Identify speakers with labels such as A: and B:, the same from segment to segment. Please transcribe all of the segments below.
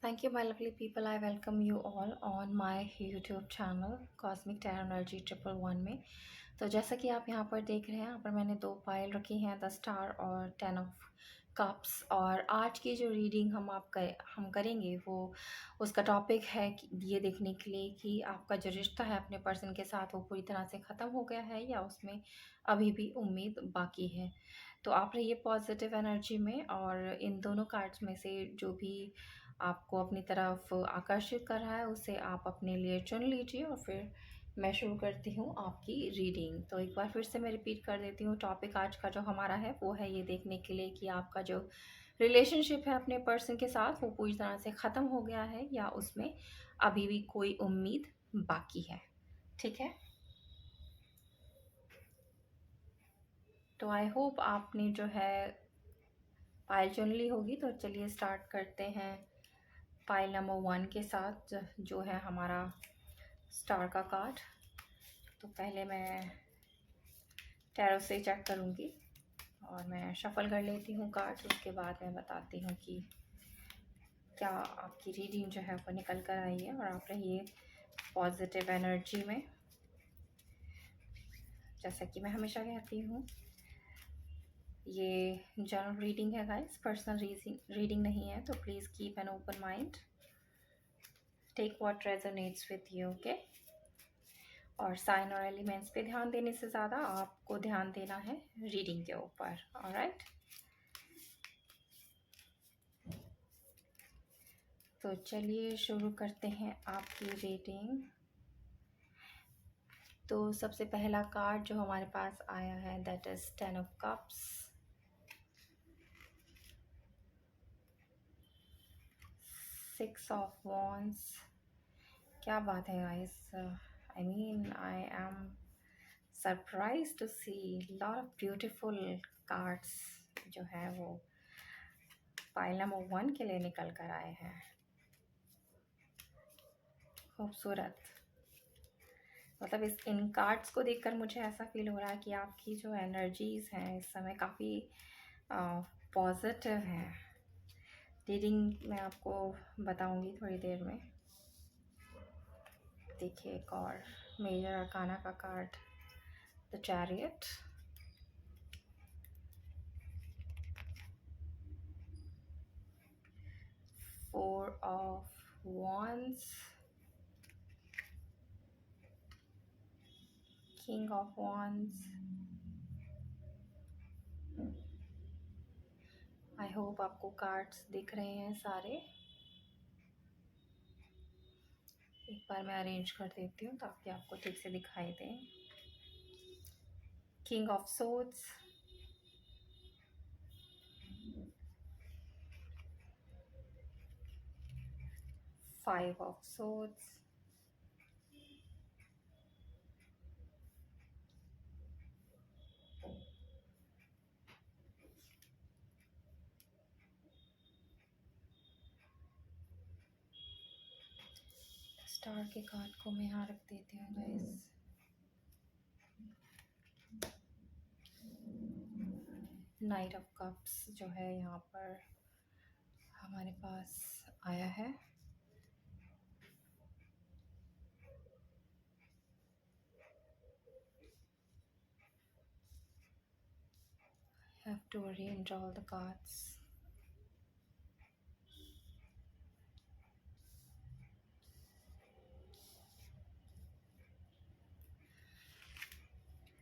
A: Thank you, my lovely people. I welcome you all on my YouTube channel Cosmic Tarot Energy 111 में। तो जैसा कि आप यहाँ पर देख रहे हैं, यहाँ पर मैंने दो पायल रखी हैं, द स्टार और 10 ऑफ कप्स। और आज की जो रीडिंग हम करेंगे वो उसका टॉपिक है कि ये देखने के लिए कि आपका जो रिश्ता है अपने पर्सन के साथ वो पूरी तरह से ख़त्म हो गया है या उसमें अभी भी उम्मीद बाकी है। तो आप रहिए पॉजिटिव एनर्जी में, और इन दोनों कार्ड्स में से जो भी आपको अपनी तरफ आकर्षित कर रहा है उसे आप अपने लिए चुन लीजिए, और फिर मैं शुरू करती हूँ आपकी रीडिंग। तो एक बार फिर से मैं रिपीट कर देती हूँ, टॉपिक आज का जो हमारा है वो है ये देखने के लिए कि आपका जो रिलेशनशिप है अपने पर्सन के साथ वो पूरी तरह से ख़त्म हो गया है या उसमें अभी भी कोई उम्मीद बाकी है। ठीक है, तो आई होप आपने जो है पायल चुन ली होगी। तो चलिए स्टार्ट करते हैं पाइल नंबर 1 के साथ, जो है हमारा स्टार का कार्ड। तो पहले मैं टैरो से चेक करूँगी और मैं शफल कर लेती हूँ कार्ड, उसके बाद मैं बताती हूँ कि क्या आपकी रीडिंग जो है वो निकल कर आई है। और आप रहिए पॉजिटिव एनर्जी में। जैसा कि मैं हमेशा कहती हूँ, ये जनरल रीडिंग है गाइस, पर्सनल रीडिंग नहीं है। तो please keep an open mind, take what resonates with you, okay. और साइन और एलिमेंट्स पे ध्यान देने से ज़्यादा आपको ध्यान देना है रीडिंग के ऊपर। ऑलराइट, तो चलिए शुरू करते हैं आपकी रीडिंग। तो सबसे पहला कार्ड जो हमारे पास आया है that is 10 of cups, 6 of wands. क्या बात है guys, I mean I am surprise to see lot of beautiful cards जो है वो पाइल नंबर 1 के लिए निकल कर आए हैं। खूबसूरत, मतलब इस इन कार्ड्स को देखकर मुझे ऐसा फील हो रहा है कि आपकी जो एनर्जीज़ हैं इस समय काफ़ी पॉजिटिव हैं। रीडिंग मैं आपको बताऊंगी थोड़ी देर में। देखिए एक और मेजर अरकाना का card, the chariot of wands, king of wands. I hope आपको कार्ड्स दिख रहे हैं सारे। एक बार मैं अरेंज कर देती हूँ ताकि आपको ठीक से दिखाई दे। King of swords, 5 of swords, star के कार्ड को मैं यहाँ रख देती हूँ गाइस। नाइट ऑफ कप्स जो है यहाँ पर हमारे पास आया है। Have to arrange all the cards.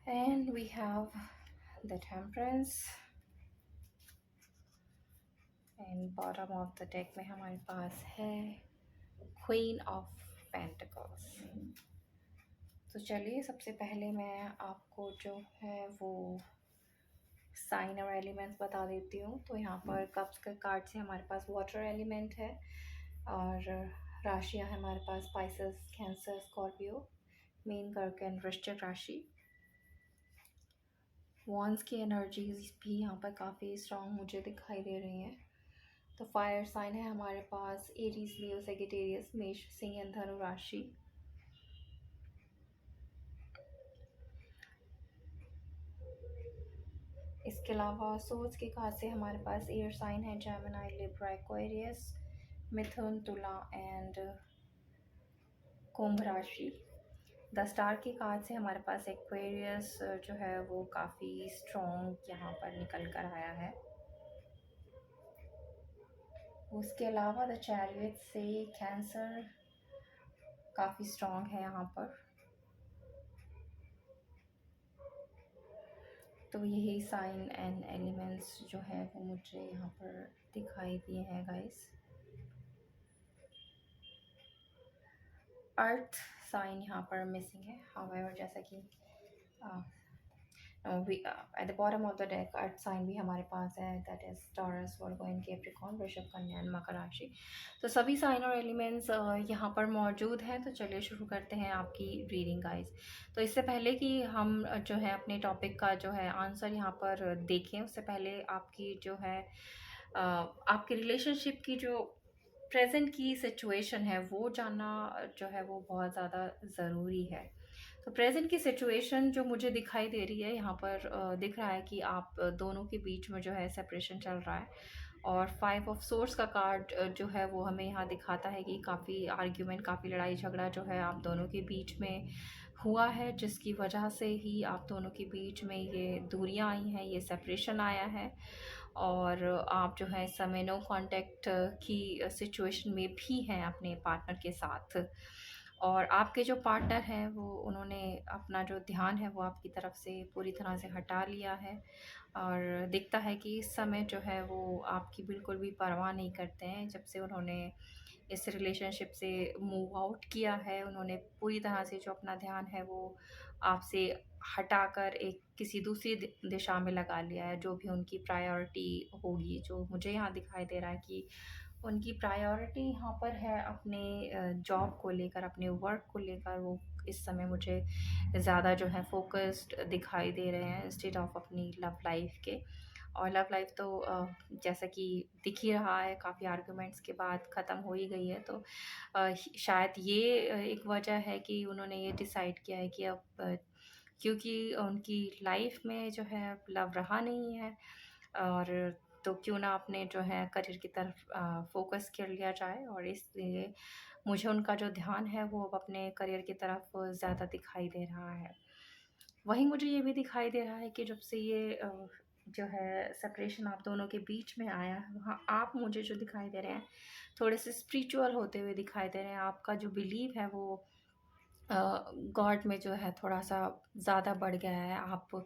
A: And we have the Temperance. And bottom of the deck में हमारे पास है Queen of Pentacles. तो चलिए सबसे पहले मैं आपको जो है वो साइन और एलिमेंट्स बता देती हूँ। तो यहाँ पर कप्स के कार्ड से हमारे पास वाटर एलिमेंट है, और राशियाँ है हमारे पास स्पाइसेस, कैंसर, स्कॉर्पियो, मीन, कर्क एंड वृश्चिक राशि। वॉन्स की एनर्जीज भी यहाँ पर काफ़ी स्ट्रॉन्ग मुझे दिखाई दे रही हैं। तो फायर साइन है हमारे पास एरीज, लियो, सेजिटेरियस, मेष, सिंह एंड धनु राशि। इसके अलावा सोर्स के कार्ड से हमारे पास एयर साइन है जेमिनी, लिब्रा, एक्वेरियस, मिथुन, तुला एंड कुंभ राशि। द स्टार के कार्ड से हमारे पास एक्वेरियस जो है वो काफ़ी स्ट्रॉन्ग यहाँ पर निकल कर आया है। उसके अलावा द चैरियट से कैंसर काफ़ी स्ट्रॉन्ग है यहाँ पर। तो यही साइन एंड एलिमेंट्स जो है वो मुझे यहाँ पर दिखाई दिए हैं गाइस। अर्थ साइन यहाँ पर मिसिंग है, हाउएवर जैसा कि at the bottom of the deck earth sign भी हमारे पास है, that is Taurus, Virgo and Capricorn, वृषभ, कन्या एंड मकर राशि। तो सभी साइन और एलिमेंट्स यहाँ पर मौजूद हैं। तो चलिए शुरू करते हैं आपकी रीडिंग गाइस। तो इससे पहले कि हम जो है अपने टॉपिक का जो है आंसर यहाँ पर देखें, उससे पहले आपकी जो है आपकी रिलेशनशिप की जो प्रेजेंट की सिचुएशन है वो जानना जो है वो बहुत ज़्यादा ज़रूरी है। तो प्रेजेंट की सिचुएशन जो मुझे दिखाई दे रही है यहाँ पर दिख रहा है कि आप दोनों के बीच में जो है सेपरेशन चल रहा है। और 5 ऑफ सोर्स का कार्ड जो है वो हमें यहाँ दिखाता है कि काफ़ी आर्ग्यूमेंट, काफ़ी लड़ाई झगड़ा जो है आप दोनों के बीच में हुआ है, जिसकी वजह से ही आप दोनों के बीच में ये दूरियां आई हैं, ये सेपरेशन आया है। और आप जो है इस समय नो कांटेक्ट की सिचुएशन में भी हैं अपने पार्टनर के साथ। और आपके जो पार्टनर हैं वो उन्होंने अपना जो ध्यान है वो आपकी तरफ से पूरी तरह से हटा लिया है। और दिखता है कि इस समय जो है वो आपकी बिल्कुल भी परवाह नहीं करते हैं। जब से उन्होंने इस रिलेशनशिप से मूव आउट किया है, उन्होंने पूरी तरह से जो अपना ध्यान है वो आपसे हटाकर एक किसी दूसरी दिशा में लगा लिया है। जो भी उनकी प्रायोरिटी होगी, जो मुझे यहाँ दिखाई दे रहा है कि उनकी प्रायोरिटी यहाँ पर है अपने जॉब को लेकर, अपने वर्क को लेकर। वो इस समय मुझे ज़्यादा जो है फोकस्ड दिखाई दे रहे हैं इंस्टेड ऑफ अपनी लव लाइफ के। और लव लाइफ तो जैसा कि दिख ही रहा है, काफ़ी आर्गुमेंट्स के बाद ख़त्म हो ही गई है। तो शायद ये एक वजह है कि उन्होंने ये डिसाइड किया है कि अब क्योंकि उनकी लाइफ में जो है लव रहा नहीं है, और तो क्यों ना अपने जो है करियर की तरफ फ़ोकस कर लिया जाए। और इसलिए मुझे उनका जो ध्यान है वो अब अपने करियर की तरफ ज़्यादा दिखाई दे रहा है। वहीं मुझे ये भी दिखाई दे रहा है कि जब से ये जो है सेपरेशन आप दोनों के बीच में आया है, वहाँ आप मुझे जो दिखाई दे रहे हैं थोड़े से स्पिरिचुअल होते हुए दिखाई दे रहे हैं। आपका जो बिलीव है वो गॉड में जो है थोड़ा-सा ज़्यादा बढ़ गया है। आप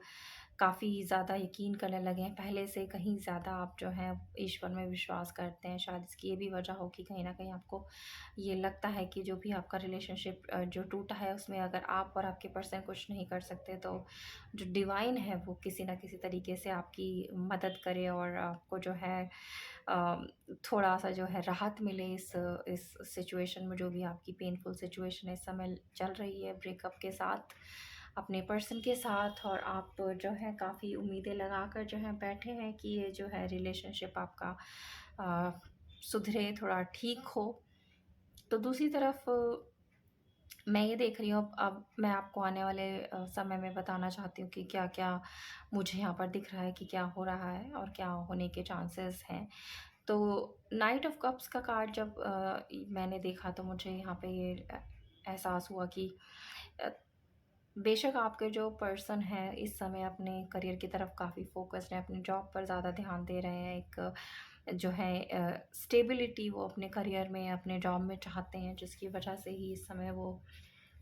A: काफ़ी ज़्यादा यकीन करने लगे हैं, पहले से कहीं ज़्यादा आप जो है ईश्वर में विश्वास करते हैं। शायद इसकी ये भी वजह हो कि कहीं न कहीं आपको ये लगता है कि जो भी आपका रिलेशनशिप जो टूटा है उसमें अगर आप और आपके पर्सन कुछ नहीं कर सकते, तो जो डिवाइन है वो किसी न किसी तरीके से आपकी मदद करे और आपको जो है थोड़ा-सा जो है राहत मिले इस सिचुएशन में, जो भी आपकी पेनफुल सिचुएशन इस समय चल रही है ब्रेकअप के साथ, अपने पर्सन के साथ। और आप जो है काफ़ी उम्मीदें लगाकर जो है बैठे हैं कि ये जो है रिलेशनशिप आपका अ, सुधरे, थोड़ा ठीक हो। तो दूसरी तरफ मैं ये देख रही हूँ, अब मैं आपको आने वाले समय में बताना चाहती हूँ कि क्या-क्या मुझे यहाँ पर दिख रहा है कि क्या हो रहा है और क्या होने के चांसेस हैं। तो नाइट ऑफ कप्स का कार्ड जब मैंने देखा तो मुझे यहाँ पे ये एहसास हुआ कि अ, बेशक आपके जो पर्सन हैं इस समय अपने करियर की तरफ काफ़ी फ़ोकस्ड हैं, अपनी जॉब पर ज़्यादा ध्यान दे रहे हैं। एक जो है स्टेबिलिटी वो अपने करियर में, अपने जॉब में चाहते हैं, जिसकी वजह से ही इस समय वो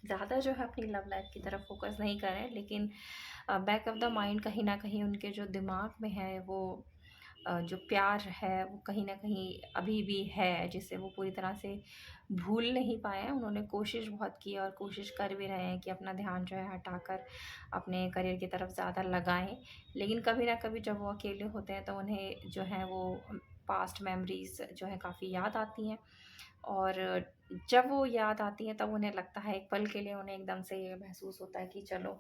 A: ज़्यादा जो है अपनी लव लाइफ की तरफ फ़ोकस नहीं कर रहे हैं। लेकिन बैक ऑफ द माइंड कहीं न कहीं उनके जो दिमाग में है वो जो प्यार है वो कहीं न कहीं अभी भी है, जिसे वो पूरी तरह से भूल नहीं पाए हैं। उन्होंने कोशिश बहुत की और कोशिश कर भी रहे हैं कि अपना ध्यान जो है हटाकर अपने करियर की तरफ ज़्यादा लगाएँ। लेकिन कभी न कभी जब वो अकेले होते हैं तो उन्हें जो है वो पास्ट मेमोरीज़ जो है काफ़ी याद आती हैं। और जब वो याद आती हैं तब उन्हें लगता है, एक पल के लिए उन्हें एकदम से ये महसूस होता है कि चलो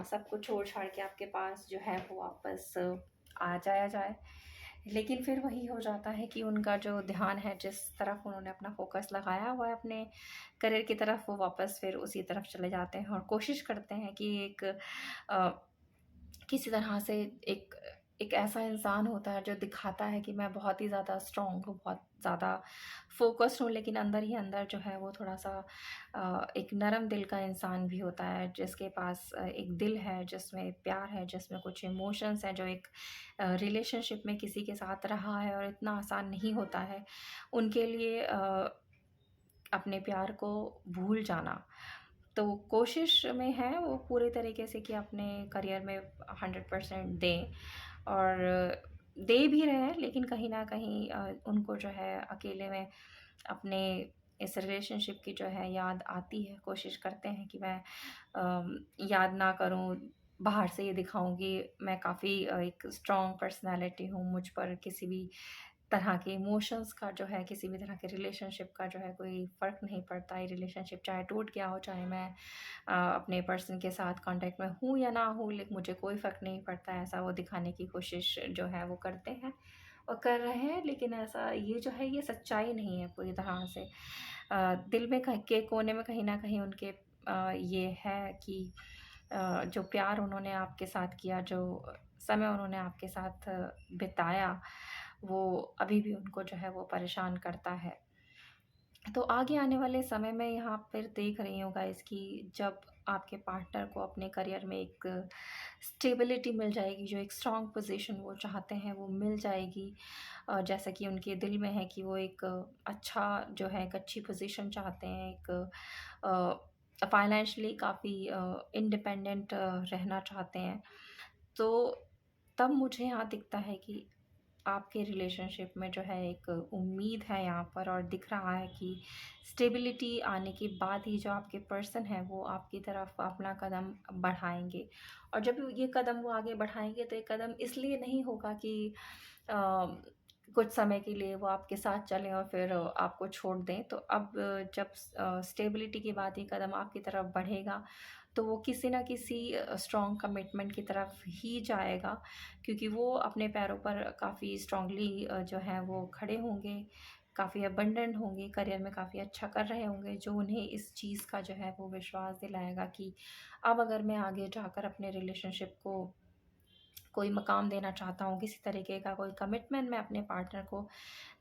A: सब कुछ छोड़-छाड़ के आपके पास जो है वो वापस आ जाया जाए। लेकिन फिर वही हो जाता है कि उनका जो ध्यान है, जिस तरफ उन्होंने अपना फ़ोकस लगाया हुआ है अपने करियर की तरफ, वो वापस फिर उसी तरफ चले जाते हैं और कोशिश करते हैं कि एक किसी तरह से एक एक ऐसा इंसान होता है जो दिखाता है कि मैं बहुत ही ज़्यादा स्ट्रॉन्ग हूँ, बहुत ज़्यादा फ़ोकस्ड हूँ, लेकिन अंदर ही अंदर जो है वो थोड़ा-सा एक नरम दिल का इंसान भी होता है, जिसके पास एक दिल है, जिसमें प्यार है, जिसमें कुछ इमोशंस हैं, जो एक रिलेशनशिप में किसी के साथ रहा है और इतना आसान नहीं होता है, उनके लिए अपने प्यार को भूल जाना। तो कोशिश में है वो पूरे तरीके से कि अपने करियर में 100% दें, और दे भी रहे हैं, लेकिन कहीं न कहीं उनको जो है अकेले में अपने इस रिलेशनशिप की जो है याद आती है। कोशिश करते हैं कि मैं याद ना करूँ, बाहर से ये दिखाऊँ कि मैं काफ़ी एक स्ट्रॉन्ग पर्सनैलिटी हूँ, मुझ पर किसी भी तरह के इमोशंस का जो है, किसी भी तरह के रिलेशनशिप का जो है कोई फ़र्क नहीं पड़ता। ये रिलेशनशिप चाहे टूट गया हो, चाहे मैं अपने पर्सन के साथ कॉन्टैक्ट में हूँ या ना हूँ, लेकिन मुझे कोई फ़र्क नहीं पड़ता, ऐसा वो दिखाने की कोशिश जो है वो करते हैं और कर रहे हैं। लेकिन ऐसा ये जो है ये सच्चाई नहीं है पूरी तरह से। दिल में के कोने में कहीं न कहीं उनके ये है कि जो प्यार उन्होंने आपके साथ किया, जो समय उन्होंने आपके साथ बिताया, वो अभी भी उनको जो है वो परेशान करता है। तो आगे आने वाले समय में यहाँ फिर देख रही हूँ गाइस कि जब आपके पार्टनर को अपने करियर में एक स्टेबिलिटी मिल जाएगी, जो एक स्ट्रॉन्ग पोजीशन वो चाहते हैं वो मिल जाएगी। जैसा कि उनके दिल में है कि वो एक अच्छा जो है एक अच्छी पोजीशन चाहते हैं, एक फाइनेंशियली काफ़ी इंडिपेंडेंट रहना चाहते हैं। तो तब मुझे यहाँ दिखता है कि आपके रिलेशनशिप में जो है एक उम्मीद है यहाँ पर, और दिख रहा है कि स्टेबिलिटी आने के बाद ही जो आपके पर्सन है वो आपकी तरफ अपना कदम बढ़ाएँगे। और जब ये कदम वो आगे बढ़ाएँगे तो ये कदम इसलिए नहीं होगा कि अ, कुछ समय के लिए वो आपके साथ चलें और फिर आपको छोड़ दें। तो अब जब स्टेबिलिटी के बाद ये कदम आपकी तरफ बढ़ेगा, तो वो किसी न किसी स्ट्रॉन्ग कमिटमेंट की तरफ ही जाएगा, क्योंकि वो अपने पैरों पर काफ़ी स्ट्रॉन्गली जो है वो खड़े होंगे, काफ़ी अबंडेंट होंगे, करियर में काफ़ी अच्छा कर रहे होंगे, जो उन्हें इस चीज़ का जो है वो विश्वास दिलाएगा कि अब अगर मैं आगे जाकर अपने रिलेशनशिप को कोई मकाम देना चाहता हूँ, किसी तरीके का कोई कमिटमेंट मैं अपने पार्टनर को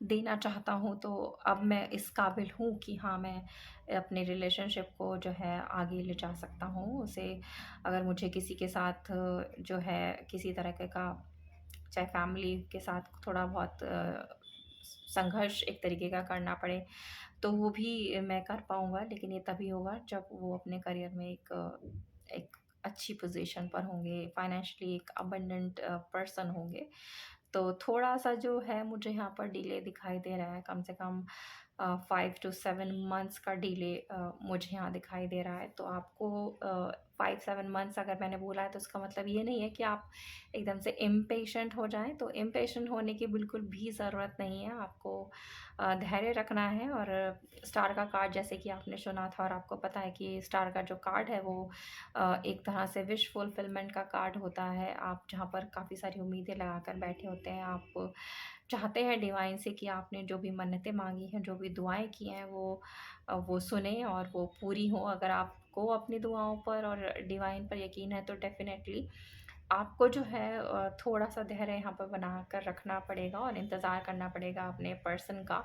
A: देना चाहता हूँ, तो अब मैं इस काबिल हूँ कि हाँ, मैं अपने रिलेशनशिप को जो है आगे ले जा सकता हूँ। उसे अगर मुझे किसी के साथ जो है किसी तरीके का, चाहे फैमिली के साथ थोड़ा बहुत संघर्ष एक तरीके का करना पड़े, तो वो भी मैं कर पाऊँगा, लेकिन ये तभी होगा जब वो अपने करियर में एक अच्छी पोज़ीशन पर होंगे, फाइनेंशियली एक अबंडेंट पर्सन होंगे। तो थोड़ा-सा जो है मुझे यहाँ पर डिले दिखाई दे रहा है, कम से कम 5 टू 7 मंथ्स का डिले मुझे यहाँ दिखाई दे रहा है। तो आपको 5-7 मंथ्स अगर मैंने बोला है, तो इसका मतलब ये नहीं है कि आप एकदम से इम्पेशेंट हो जाएँ। तो इम्पेशेंट होने की बिल्कुल भी ज़रूरत नहीं है, आपको धैर्य रखना है। और स्टार का कार्ड जैसे कि आपने सुना था और आपको पता है कि स्टार का जो कार्ड है वो एक तरह से विश फुलफिलमेंट का कार्ड होता है। आप जहाँ पर काफ़ी सारी उम्मीदें लगाकर बैठे होते हैं, आप चाहते हैं डिवाइन से कि आपने जो भी मन्नतें माँगी हैं, जो भी दुआएँ की हैं, वो सुने और वो पूरी हों। अगर आपको अपनी दुआओं पर और डिवाइन पर यकीन है, तो डेफ़िनेटली आपको जो है थोड़ा-सा धैर्य यहाँ पर बनाकर रखना पड़ेगा और इंतज़ार करना पड़ेगा अपने पर्सन का।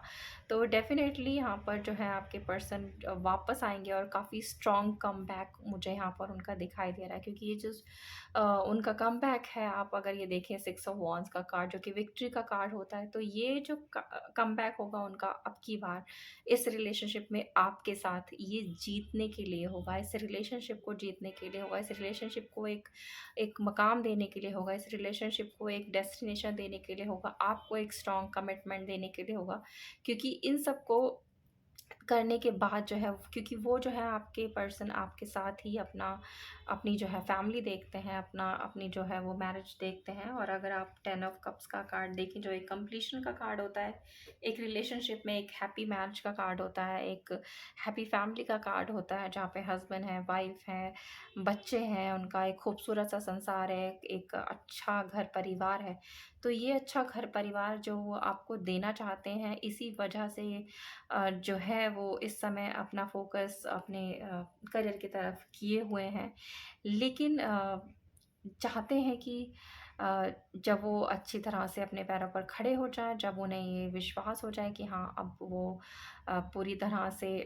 A: तो डेफ़िनेटली यहाँ पर जो है आपके पर्सन वापस आएँगे, और काफ़ी स्ट्रॉन्ग कमबैक मुझे यहाँ पर उनका दिखाई दे रहा है, क्योंकि ये जो उनका कमबैक है, आप अगर ये देखें 6 ऑफ वांड्स का कार्ड जो कि विक्ट्री का कार्ड होता है, तो ये जो कमबैक होगा उनका अब की बार इस रिलेशनशिप में आपके साथ, ये जीतने के लिए होगा, इस रिलेशनशिप को जीतने के लिए होगा, इस रिलेशनशिप को एक एक मकाम देने के लिए होगा, इस रिलेशनशिप को एक डेस्टिनेशन देने के लिए होगा, आपको एक स्ट्रॉन्ग कमिटमेंट देने के लिए होगा। क्योंकि इन सबको करने के बाद जो है, क्योंकि वो जो है आपके पर्सन आपके साथ ही अपनी जो है फैमिली देखते हैं, अपनी जो है वो मैरिज देखते हैं। और अगर आप 10 ऑफ कप्स का कार्ड देखें, जो एक कंप्लीशन का कार्ड होता है, एक रिलेशनशिप में एक हैप्पी मैरिज का कार्ड होता है, एक हैप्पी फैमिली का कार्ड होता है, जहाँ पे हस्बैंड है, वाइफ है, बच्चे हैं, उनका एक खूबसूरत सा संसार है, एक अच्छा घर परिवार है। तो ये अच्छा घर परिवार जो वो आपको देना चाहते हैं, इसी वजह से जो है वो इस समय अपना फ़ोकस अपने करियर की तरफ किए हुए हैं। लेकिन चाहते हैं कि जब वो अच्छी तरह से अपने पैरों पर खड़े हो जाएँ, जब उन्हें ये विश्वास हो जाए कि हाँ, अब वो पूरी तरह से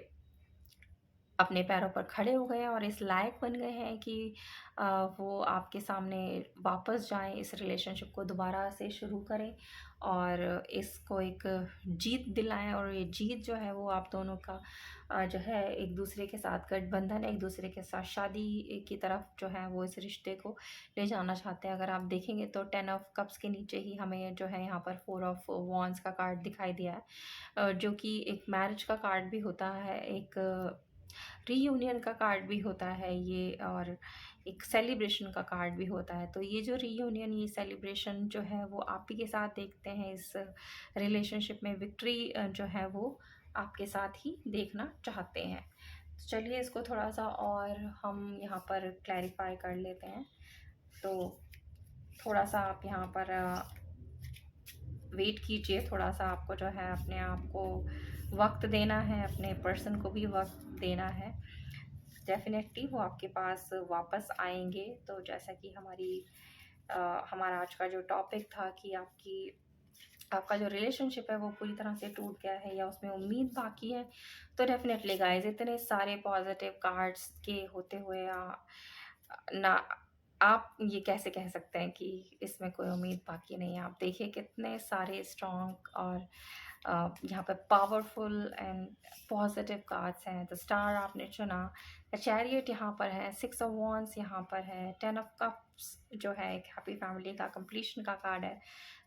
A: अपने पैरों पर खड़े हो गए हैं और इस लायक बन गए हैं कि अ, वो आपके सामने वापस जाएँ, इस रिलेशनशिप को दोबारा से शुरू करें और इसको एक जीत दिलाएँ, और ये जीत जो है वो आप दोनों का जो है एक-दूसरे के साथ गठबंधन, एक-दूसरे के साथ शादी की तरफ जो है वो इस रिश्ते को ले जाना चाहते हैं। अगर आप देखेंगे तो 10 ऑफ कप्स के नीचे ही हमें जो है यहाँ पर 4 ऑफ वॉन्ड्स का कार्ड दिखाई दिया है, जो कि एक मैरिज का कार्ड भी होता है, एक रीयूनियन का कार्ड भी होता है ये, और एक सेलिब्रेशन का कार्ड भी होता है। तो ये जो रीयूनियन, ये सेलिब्रेशन जो है वो आप ही के साथ देखते हैं, इस रिलेशनशिप में विक्ट्री जो है वो आपके साथ ही देखना चाहते हैं। तो चलिए इसको थोड़ा-सा और हम यहाँ पर क्लैरिफ़ाई कर लेते हैं। तो थोड़ा-सा आप यहाँ पर वेट कीजिए, थोड़ा-सा आपको जो है अपने आप को वक़्त देना है, अपने पर्सन को भी वक़्त देना है। डेफ़िनेटली वो आपके पास वापस आएँगे। तो जैसा कि हमारा आज का जो टॉपिक था कि आपका जो रिलेशनशिप है वो पूरी तरह से टूट गया है या उसमें उम्मीद बाकी है। तो डेफ़िनेटली गाइज़, इतने सारे पॉज़िटिव कार्ड्स के होते हुए ना आप ये कैसे कह सकते हैं कि इसमें कोई उम्मीद बाकी नहीं है। आप देखिए कितने सारे स्ट्रॉन्ग और यहाँ पे पावरफुल एंड पॉजिटिव कार्ड्स हैं। द स्टार आपने चुना, द चैरियट यहाँ पर है, 6 ऑफ वॉन्ड्स यहाँ पर है, 10 ऑफ कप्स जो है एक हैप्पी फैमिली का कंप्लीशन का कार्ड है,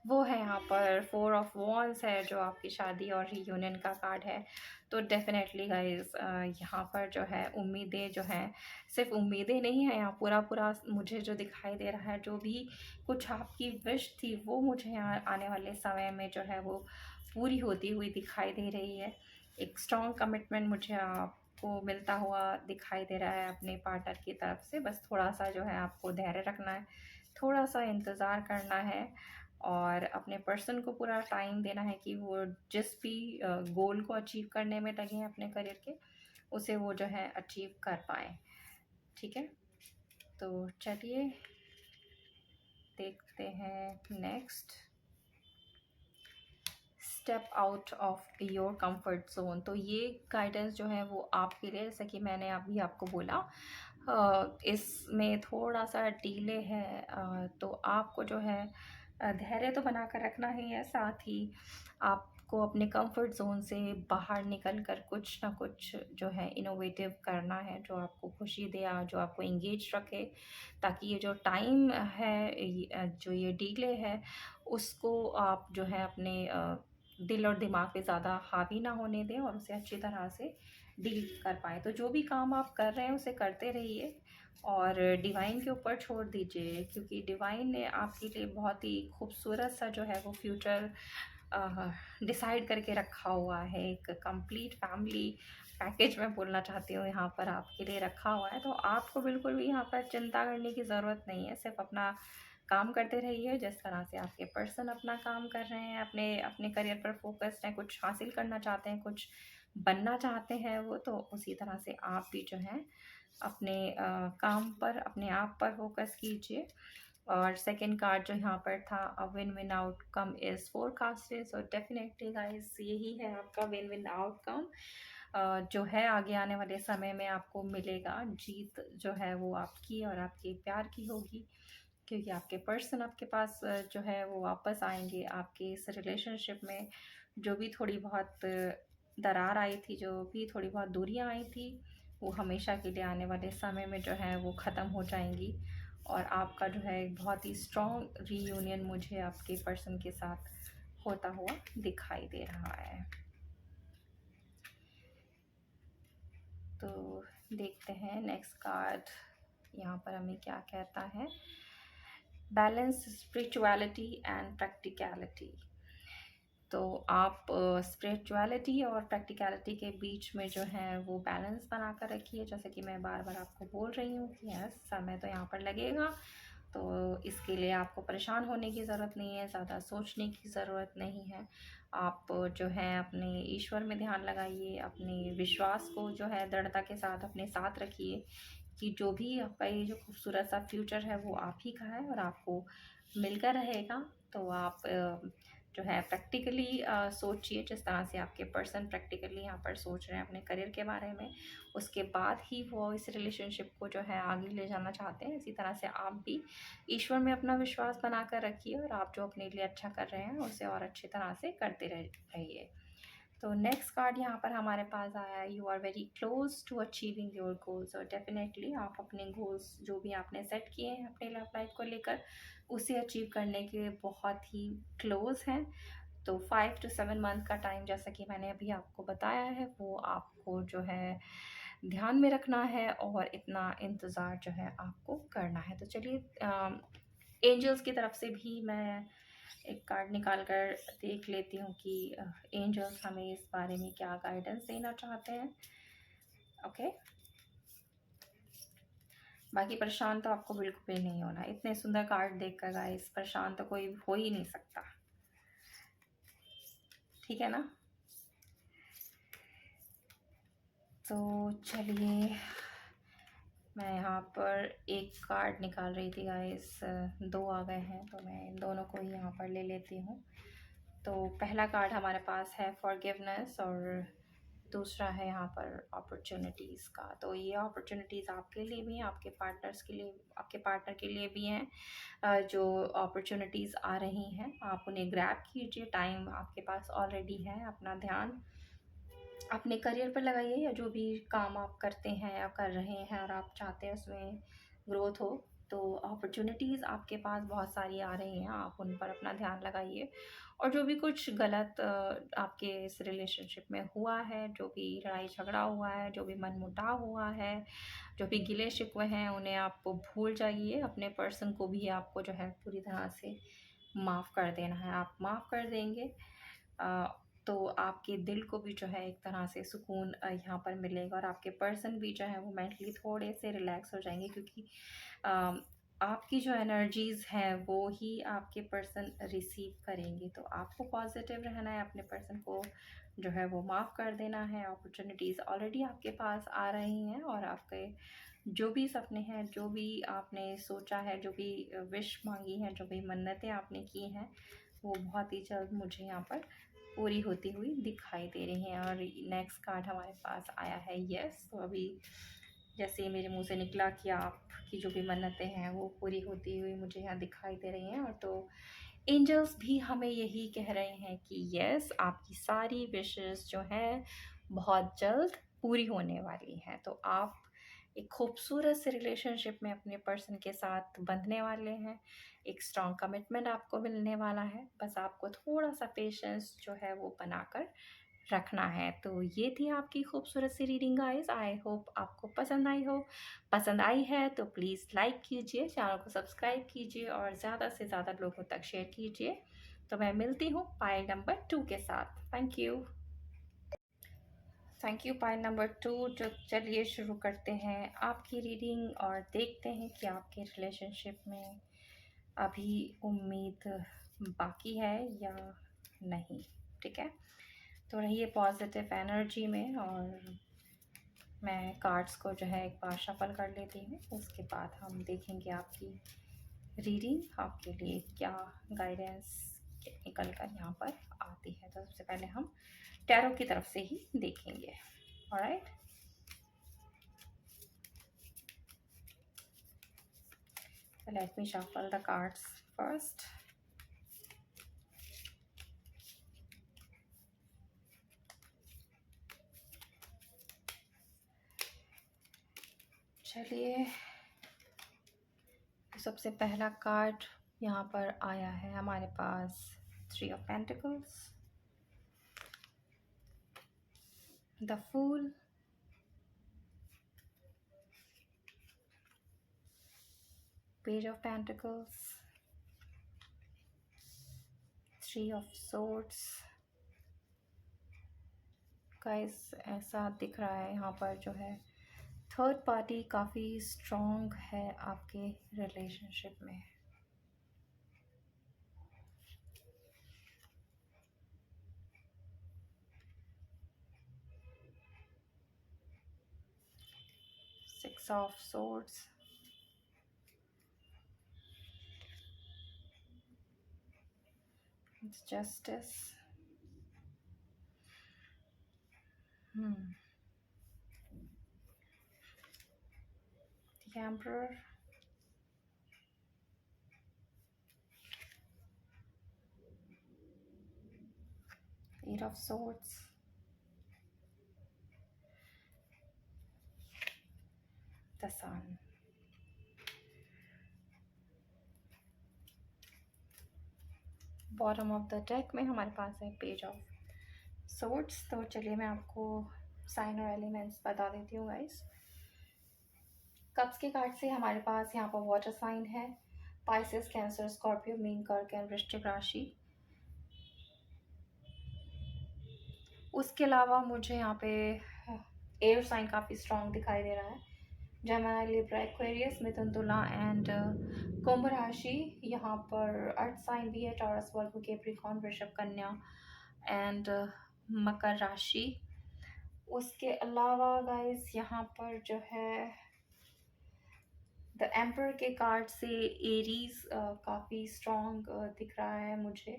A: वो है यहाँ पर। 4 ऑफ वॉन्ड्स है जो आपकी शादी और रियूनियन का कार्ड है। तो डेफिनेटली गाइस, यहाँ पर जो है उम्मीदें जो हैं, सिर्फ उम्मीदें नहीं हैं, यहाँ पूरा पूरा मुझे जो दिखाई दे रहा है, जो भी कुछ आपकी विश थी वो मुझे यहाँ आने वाले समय में जो है वो पूरी होती हुई दिखाई दे रही है। एक स्ट्रॉन्ग कमिटमेंट मुझे आपको मिलता हुआ दिखाई दे रहा है अपने पार्टनर की तरफ से। बस थोड़ा-सा जो है आपको धैर्य रखना है, थोड़ा-सा इंतज़ार करना है और अपने पर्सन को पूरा टाइम देना है कि वो जिस भी गोल को अचीव करने में लगे हैं अपने करियर के, उसे वो जो है अचीव कर पाएँ। ठीक है? तो चलिए देखते हैं next. Step out of your comfort zone. तो ये गाइडेंस जो है वो आपके लिए, जैसे कि मैंने अभी आपको बोला, इसमें थोड़ा सा डिले है, तो आपको जो है धैर्य तो बना कर रखना ही है, साथ ही आपको अपने कंफर्ट जोन से बाहर निकल कर कुछ ना कुछ जो है इनोवेटिव करना है, जो आपको खुशी दे, जो आपको इंगेज रखे, ताकि ये जो टाइम है, जो ये डिले है, उसको आप जो है अपने दिल और दिमाग पे ज़्यादा हावी ना होने दें और उसे अच्छी तरह से डील कर पाएँ। तो जो भी काम आप कर रहे हैं उसे करते रहिए और डिवाइन के ऊपर छोड़ दीजिए, क्योंकि डिवाइन ने आपके लिए बहुत ही खूबसूरत सा जो है वो फ्यूचर डिसाइड करके रखा हुआ है। एक कंप्लीट फैमिली पैकेज मैं बोलना चाहती हूँ यहाँ पर आपके लिए रखा हुआ है। तो आपको बिल्कुल भी यहाँ पर चिंता करने की ज़रूरत नहीं है, सिर्फ अपना काम करते रहिए जिस तरह से आपके पर्सन अपना काम कर रहे हैं, अपने अपने करियर पर फोकस्ड हैं, कुछ हासिल करना चाहते हैं, कुछ बनना चाहते हैं वो, तो उसी तरह से आप भी जो है अपने काम पर, अपने आप पर फोकस कीजिए। और सेकंड कार्ड जो यहाँ पर था, a win win outcome is forecasted. So definitely guys, यही है आपका विन विन आउटकम जो है आगे आने वाले समय में आपको मिलेगा। जीत जो है वो आपकी और आपके प्यार की होगी, क्योंकि आपके पर्सन आपके पास जो है वो वापस आएंगे। आपके इस रिलेशनशिप में जो भी थोड़ी बहुत दरार आई थी, जो भी थोड़ी बहुत दूरियां आई थी, वो हमेशा के लिए आने वाले समय में जो है वो ख़त्म हो जाएंगी और आपका जो है एक बहुत ही स्ट्रॉन्ग रीयूनियन मुझे आपके पर्सन के साथ होता हुआ दिखाई दे रहा है। तो देखते हैं नेक्स्ट कार्ड यहाँ पर हमें क्या कहता है। Balance spirituality and practicality. तो आप स्पिरिचुअलिटी और प्रैक्टिकलिटी के बीच में जो है वो बैलेंस बना कर रखिए। जैसे कि मैं बार बार आपको बोल रही हूँ कि यस, समय तो यहाँ पर लगेगा, तो इसके लिए आपको परेशान होने की ज़रूरत नहीं है, ज़्यादा सोचने की ज़रूरत नहीं है। आप जो है अपने ईश्वर में ध्यान लगाइए, अपने विश्वास को जो है दृढ़ता के साथ अपने साथ रखिए कि जो भी आपका ये जो खूबसूरत सा फ्यूचर है वो आप ही का है और आपको मिलकर रहेगा। तो आप जो है प्रैक्टिकली सोचिए, जिस तरह से आपके पर्सन प्रैक्टिकली यहाँ पर सोच रहे हैं अपने करियर के बारे में, उसके बाद ही वो इस रिलेशनशिप को जो है आगे ले जाना चाहते हैं। इसी तरह से आप भी ईश्वर में अपना विश्वास बना कर रखिए, और आप जो अपने लिए अच्छा कर रहे हैं उसे और अच्छी तरह से करते रहिए। तो नेक्स्ट कार्ड यहाँ पर हमारे पास आया है, you are very close to achieving your goals. और डेफिनेटली आप अपने गोल्स जो भी आपने सेट किए हैं अपने लव लाइफ को लेकर, उसे अचीव करने के बहुत ही क्लोज हैं। तो 5 to 7 मंथ का टाइम, जैसा कि मैंने अभी आपको बताया है, वो आपको जो है ध्यान में रखना है, और इतना इंतज़ार जो है आपको करना है। तो चलिए एंजल्स की तरफ से भी मैं एक कार्ड निकाल कर देख लेती हूँ कि एंजल्स हमें इस बारे में क्या गाइडेंस देना चाहते हैं। ओके, बाकी परेशान तो आपको बिल्कुल भी नहीं होना। इतने सुंदर कार्ड देखकर गाइस, परेशान तो कोई हो ही नहीं सकता, ठीक है ना। तो चलिए, मैं यहाँ पर एक कार्ड निकाल रही थी गाइस, दो आ गए हैं, तो मैं इन दोनों को ही यहाँ पर ले लेती हूँ। तो पहला कार्ड हमारे पास है फॉरगिवनेस, और दूसरा है यहाँ पर अपॉर्चुनिटीज़ का। तो ये अपॉर्चुनिटीज़ आपके लिए भी हैं, आपके पार्टनर्स के लिए, आपके पार्टनर के लिए भी हैं। जो अपॉर्चुनिटीज़ आ रही हैं आप उन्हें ग्रैब कीजिए, टाइम आपके पास ऑलरेडी है। अपना ध्यान अपने करियर पर लगाइए, या जो भी काम आप करते हैं या कर रहे हैं और आप चाहते हैं उसमें ग्रोथ हो, तो अपॉर्चुनिटीज़ आपके पास बहुत सारी आ रही हैं, आप उन पर अपना ध्यान लगाइए। और जो भी कुछ गलत आपके इस रिलेशनशिप में हुआ है, जो भी लड़ाई झगड़ा हुआ है, जो भी मनमुटाव हुआ है, जो भी गिले शिकवे हैं, उन्हें आप भूल जाइए। अपने पर्सन को भी आपको जो है पूरी तरह से माफ़ कर देना है। आप माफ़ कर देंगे तो आपके दिल को भी जो है एक तरह से सुकून यहाँ पर मिलेगा, और आपके पर्सन भी जो है वो मेंटली थोड़े से रिलैक्स हो जाएंगे, क्योंकि अ, आपकी जो एनर्जीज़ हैं वो ही आपके पर्सन रिसीव करेंगे। तो आपको पॉजिटिव रहना है, अपने पर्सन को जो है वो माफ़ कर देना है। अपॉर्चुनिटीज़ ऑलरेडी आपके पास आ रही हैं, और आपके जो भी सपने हैं, जो भी आपने सोचा है, जो भी विश मांगी है, जो भी मन्नतें आपने की हैं, वो बहुत ही जल्द मुझे यहाँ पर पूरी होती हुई दिखाई दे रही हैं। और नेक्स्ट कार्ड हमारे पास आया है यस। तो अभी जैसे ही मेरे मुंह से निकला कि आपकी जो भी मन्नतें हैं वो पूरी होती हुई मुझे यहाँ दिखाई दे रही हैं। और तो एंजल्स भी हमें यही कह रहे हैं कि यस, आपकी सारी विशेस जो हैं बहुत जल्द पूरी होने वाली हैं। तो आप एक खूबसूरत से रिलेशनशिप में अपने पर्सन के साथ बंधने वाले हैं। एक स्ट्रॉन्ग कमिटमेंट आपको मिलने वाला है, बस आपको थोड़ा सा पेशेंस जो है वो बनाकर रखना है। तो ये थी आपकी खूबसूरत सी रीडिंग गाइस। आई होप आपको पसंद आई हो। पसंद आई है तो प्लीज़ लाइक कीजिए, चैनल को सब्सक्राइब कीजिए, और ज़्यादा से ज़्यादा लोगों तक शेयर कीजिए। तो मैं मिलती हूँ पाइल नंबर 2 के साथ। Thank you. Thank you pile number 2। जो चलिए शुरू करते हैं आपकी रीडिंग, और देखते हैं कि आपके रिलेशनशिप में अभी उम्मीद बाकी है या नहीं। ठीक है, तो रहिए पॉजिटिव एनर्जी में, और मैं कार्ड्स को जो है एक बार शफल कर लेती हूँ। उसके बाद हम देखेंगे आपकी रीडिंग आपके लिए क्या गाइडेंस निकल कर यहाँ पर आती है। तो सबसे पहले हम टैरो की तरफ से ही देखेंगे। Alright, let me shuffle the cards first. चलिए, सबसे पहला कार्ड यहाँ पर आया है हमारे पास, 3 of pentacles, the fool, page of pentacles, 3 of swords. Guys, ऐसा दिख रहा है यहाँ पर जो है थर्ड पार्टी काफ़ी स्ट्रॉन्ग है आपके रिलेशनशिप में। Six of swords, Justice. The Emperor. Eight of Swords. The Sun. Bottom of the deck में हमारे पास है पेज ऑफ सोर्ड्स। तो चलिए मैं आपको साइन और एलिमेंट्स बता देती हूँ गाइस। कप्स के कार्ड से हमारे पास यहाँ पर वाटर साइन है, पाइसेस, कैंसर, स्कॉर्पियो, मीन, कर्क एंड वृश्चिक राशि। उसके अलावा मुझे यहाँ पे एयर साइन काफ़ी स्ट्रॉन्ग दिखाई दे रहा है, जेमिनी, लिब्रा, एक्वेरियस, मिथुन, तुला एंड कुंभ राशि। यहाँ पर अर्थ साइन भी है, टॉरस, वर्गो, कैप्रिकॉर्न, वृषभ, कन्या एंड मकर राशि। उसके अलावा गाइस यहाँ पर जो है द एम्पर के कार्ड से एरीज काफ़ी स्ट्रॉन्ग दिख रहा है मुझे।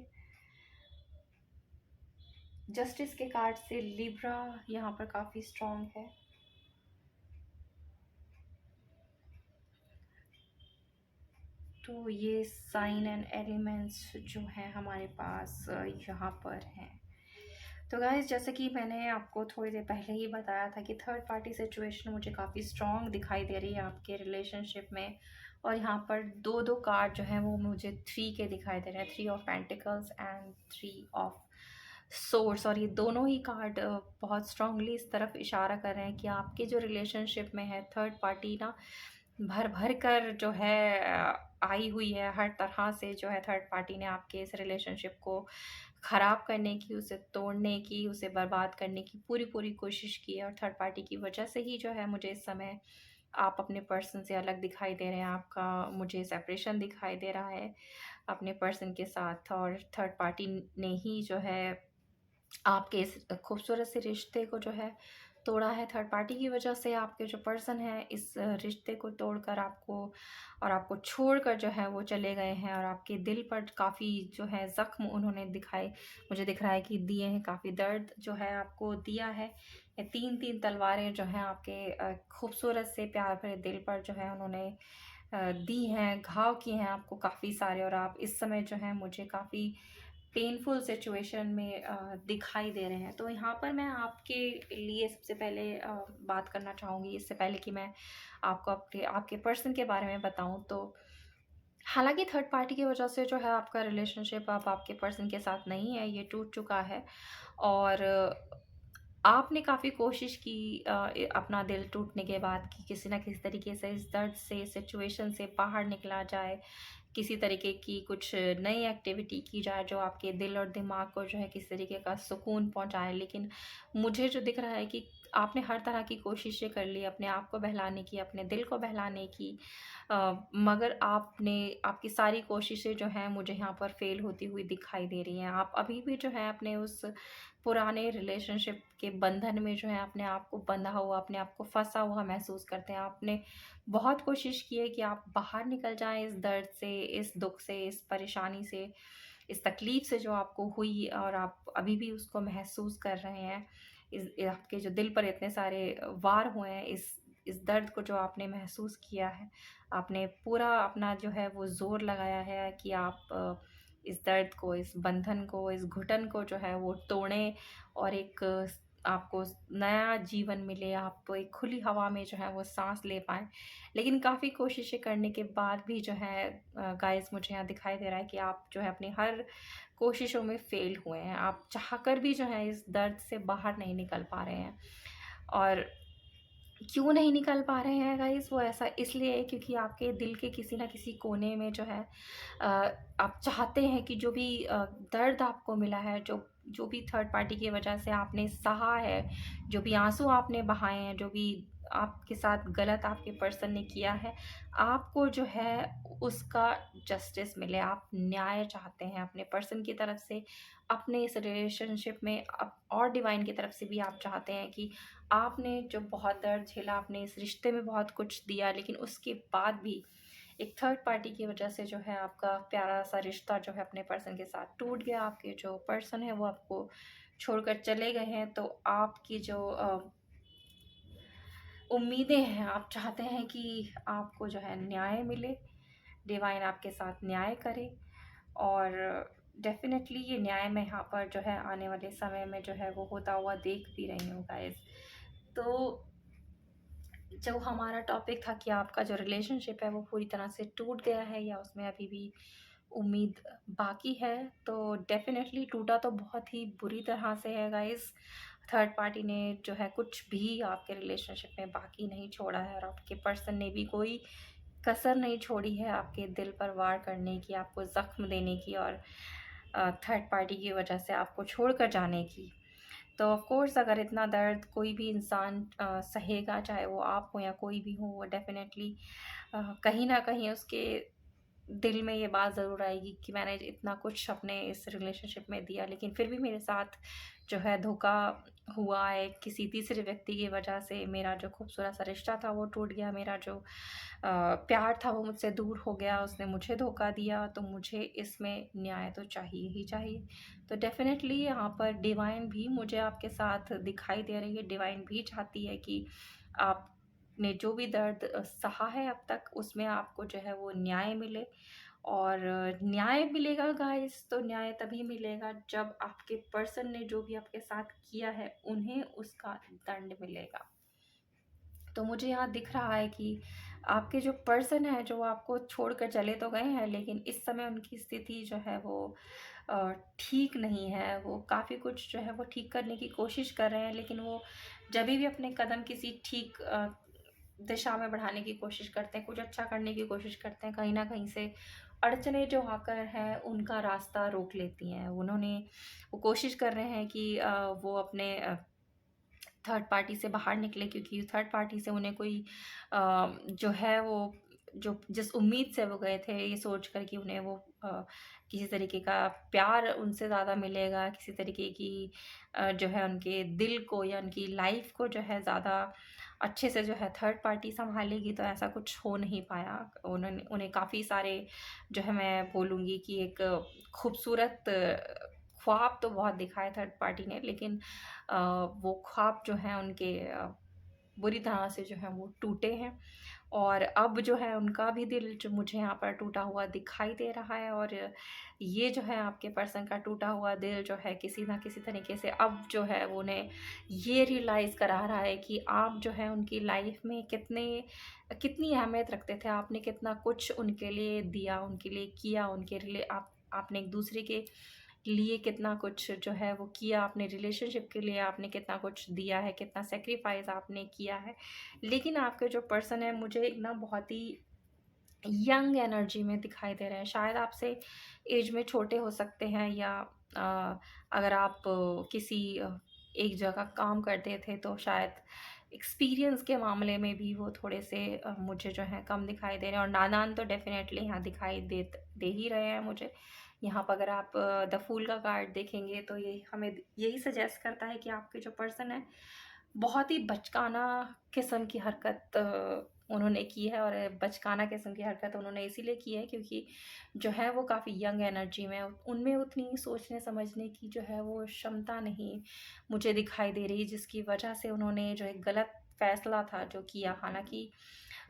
A: जस्टिस के कार्ड से लिब्रा यहाँ पर काफ़ी स्ट्रॉन्ग है। तो ये साइन एंड एलिमेंट्स जो हैं हमारे पास यहाँ पर हैं। तो गाइस जैसे कि मैंने आपको थोड़ी देर पहले ही बताया था कि थर्ड पार्टी सिचुएशन मुझे काफ़ी स्ट्रॉन्ग दिखाई दे रही है आपके रिलेशनशिप में। और यहाँ पर दो दो कार्ड जो हैं वो मुझे 3 के दिखाई दे रहे हैं, 3 of pentacles and 3 of source. और ये दोनों ही कार्ड बहुत स्ट्रांगली इस तरफ इशारा कर रहे हैं कि आपके जो रिलेशनशिप में है थर्ड पार्टी ना भर भर कर जो है आई हुई है। हर तरह से जो है थर्ड पार्टी ने आपके इस रिलेशनशिप को ख़राब करने की, उसे तोड़ने की, उसे बर्बाद करने की पूरी पूरी कोशिश की है। और थर्ड पार्टी की वजह से ही जो है मुझे इस समय आप अपने पर्सन से अलग दिखाई दे रहे हैं। आपका मुझे सेपरेशन दिखाई दे रहा है अपने पर्सन के साथ। और थर्ड पार्टी ने ही जो है आपके इस खूबसूरत से रिश्ते को जो है तोड़ा है। थर्ड पार्टी की वजह से आपके जो पर्सन हैं इस रिश्ते को तोड़कर आपको और आपको छोड़कर जो है वो चले गए हैं। और आपके दिल पर काफ़ी जो है ज़ख्म उन्होंने दिखाए, मुझे दिख रहा है कि दिए हैं, काफ़ी दर्द जो है आपको दिया है। ये 3 तलवारें जो हैं आपके खूबसूरत से प्यार भरे दिल पर जो है उन्होंने दी हैं, घाव किए हैं आपको काफ़ी सारे। और आप इस समय जो है मुझे काफ़ी पेनफुल सिचुएशन में दिखाई दे रहे हैं। तो यहाँ पर मैं आपके लिए सबसे पहले बात करना चाहूँगी, इससे पहले कि मैं आपको आपके पर्सन के बारे में बताऊँ। तो हालांकि थर्ड पार्टी की वजह से जो है आपका रिलेशनशिप अब आपके पर्सन के साथ नहीं है, ये टूट चुका है। और आपने काफ़ी कोशिश की अपना दिल टूटने के बाद कि किसी ना किसी तरीके से इस दर्द से, सिचुएशन से बाहर निकला जाए, किसी तरीके की कुछ नई एक्टिविटी की जाए जो आपके दिल और दिमाग को जो है किसी तरीके का सुकून पहुंचाए। लेकिन मुझे जो दिख रहा है कि आपने हर तरह की कोशिशें कर ली अपने आप को बहलाने की, अपने दिल को बहलाने की, मगर आपकी सारी कोशिशें जो हैं मुझे यहाँ पर फेल होती हुई दिखाई दे रही हैं। आप अभी भी जो है अपने उस पुराने रिलेशनशिप के बंधन में जो है अपने आप को बंधा हुआ, अपने आप को फंसा हुआ महसूस करते हैं। आपने बहुत कोशिश की है कि आप बाहर निकल जाएं इस दर्द से, इस दुख से, इस परेशानी से, इस तकलीफ से जो आपको हुई और आप अभी भी उसको महसूस कर रहे हैं। आपके जो दिल पर इतने सारे वार हुए हैं, इस दर्द को जो आपने महसूस किया है, आपने पूरा अपना जो है वो ज़ोर लगाया है कि आप इस दर्द को, इस बंधन को, इस घुटन को जो है वो तोड़ें और एक आपको नया जीवन मिले, आप एक खुली हवा में जो है वो सांस ले पाएँ। लेकिन काफ़ी कोशिशें करने के बाद भी जो है गाइस मुझे यहाँ दिखाई दे रहा है कि आप जो है अपनी हर कोशिशों में फ़ेल हुए हैं। आप चाहकर भी जो है इस दर्द से बाहर नहीं निकल पा रहे हैं। और क्यों नहीं निकल पा रहे हैं गाइस, वो ऐसा इसलिए है क्योंकि आपके दिल के किसी ना किसी कोने में जो है अ, आप चाहते हैं कि जो भी दर्द आपको मिला है, जो भी थर्ड पार्टी की वजह से आपने सहा है, जो भी आंसू आपने बहाए हैं, जो भी आपके साथ गलत आपके पर्सन ने किया है, आपको जो है उसका जस्टिस मिले। आप न्याय चाहते हैं अपने पर्सन की तरफ से, अपने इस रिलेशनशिप में और डिवाइन की तरफ से भी आप चाहते हैं कि आपने जो बहुत दर्द झेला, आपने इस रिश्ते में बहुत कुछ दिया, लेकिन उसके बाद भी एक थर्ड पार्टी की वजह से जो है आपका प्यारा सा रिश्ता जो है अपने पर्सन के साथ टूट गया, आपके जो पर्सन है वो आपको छोड़कर चले गए हैं। तो आपकी जो उम्मीदें हैं, आप चाहते हैं कि आपको जो है न्याय मिले, डिवाइन आपके साथ न्याय करे। और डेफ़िनेटली ये न्याय मैं यहाँ पर जो है आने वाले समय में जो है वो होता हुआ देख भी रही हूँ गाइज़। तो जो हमारा टॉपिक था कि आपका जो रिलेशनशिप है वो पूरी तरह से टूट गया है या उसमें अभी भी उम्मीद बाकी है, तो डेफ़िनेटली टूटा तो बहुत ही बुरी तरह से है गाइज़। थर्ड पार्टी ने जो है कुछ भी आपके रिलेशनशिप में बाकी नहीं छोड़ा है, और आपके पर्सन ने भी कोई कसर नहीं छोड़ी है आपके दिल पर वार करने की, आपको ज़ख्म देने की, और थर्ड पार्टी की वजह से आपको छोड़कर जाने की। तो ऑफ़ कोर्स अगर इतना दर्द कोई भी इंसान सहेगा, चाहे वो आप हो या कोई भी हो, वो डेफ़िनेटली कहीं न कहीं उसके दिल में ये बात ज़रूर आएगी कि मैंने इतना कुछ अपने इस रिलेशनशिप में दिया, लेकिन फिर भी मेरे साथ जो है धोखा हुआ है किसी तीसरे व्यक्ति की वजह से। मेरा जो खूबसूरत सा रिश्ता था वो टूट गया, मेरा जो प्यार था वो मुझसे दूर हो गया, उसने मुझे धोखा दिया, तो मुझे इसमें न्याय तो चाहिए ही चाहिए। तो डेफ़िनेटली यहाँ पर डिवाइन भी मुझे आपके साथ दिखाई दे रही है। डिवाइन भी चाहती है कि आपने जो भी दर्द सहा है अब तक, उसमें आपको जो है वो न्याय मिले। और न्याय मिलेगा गाइस, तो न्याय तभी मिलेगा जब आपके पर्सन ने जो भी आपके साथ किया है उन्हें उसका दंड मिलेगा। तो मुझे यहाँ दिख रहा है कि आपके जो पर्सन है जो आपको छोड़कर चले तो गए हैं, लेकिन इस समय उनकी स्थिति जो है वो ठीक नहीं है। वो काफ़ी कुछ जो है वो ठीक करने की कोशिश कर रहे हैं, लेकिन वो जब भी अपने कदम किसी ठीक दिशा में बढ़ाने की कोशिश करते हैं, कुछ अच्छा करने की कोशिश करते हैं, कहीं न कहीं से अड़चनें जो आकर हैं उनका रास्ता रोक लेती हैं। वो कोशिश कर रहे हैं कि वो अपने थर्ड पार्टी से बाहर निकले, क्योंकि थर्ड पार्टी से उन्हें कोई जो है वो जो जिस उम्मीद से वो गए थे, ये सोच कर कि उन्हें वो किसी तरीके का प्यार उनसे ज़्यादा मिलेगा, किसी तरीके की जो है उनके दिल को या उनकी लाइफ को जो है ज़्यादा अच्छे से जो है थर्ड पार्टी सँभालेगी, तो ऐसा कुछ हो नहीं पाया। उन्हें काफ़ी सारे जो है मैं बोलूँगी कि एक खूबसूरत ख्वाब तो बहुत दिखाए थर्ड पार्टी ने, लेकिन वो ख्वाब जो हैं उनके बुरी तरह से जो हैं वो टूटे हैं। और अब जो है उनका भी दिल जो मुझे यहाँ पर टूटा हुआ दिखाई दे रहा है, और ये जो है आपके पर्सन का टूटा हुआ दिल जो है किसी न किसी तरीके से अब जो है वो उन्हें ये रियलाइज़ करा रहा है कि आप जो है उनकी लाइफ में कितनी अहमियत रखते थे, आपने कितना कुछ उनके लिए दिया, उनके लिए किया, उनके लिए आपने एक दूसरे के लिए कितना कुछ जो है वो किया, अपने रिलेशनशिप के लिए आपने कितना कुछ दिया है, कितना सैक्रिफाइस आपने किया है। लेकिन आपके जो पर्सन है मुझे एक ना बहुत ही यंग एनर्जी में दिखाई दे रहे हैं। शायद आपसे एज में छोटे हो सकते हैं, या अगर आप किसी एक जगह काम करते थे तो शायद एक्सपीरियंस के मामले में भी वो थोड़े से मुझे जो है कम दिखाई दे रहे हैं, और नादान तो डेफ़िनेटली यहाँ दिखाई दे ही रहे हैं मुझे। यहाँ पर अगर आप द फूल का कार्ड देखेंगे तो ये हमें यही सजेस्ट करता है कि आपके जो पर्सन है बहुत ही बचकाना किस्म की हरकत उन्होंने की है, और बचकाना किस्म की हरकत उन्होंने इसीलिए की है क्योंकि जो है वो काफ़ी यंग एनर्जी में उनमें उतनी सोचने समझने की जो है वो क्षमता नहीं मुझे दिखाई दे रही, जिसकी वजह से उन्होंने जो एक गलत फ़ैसला था जो किया। हालाँकि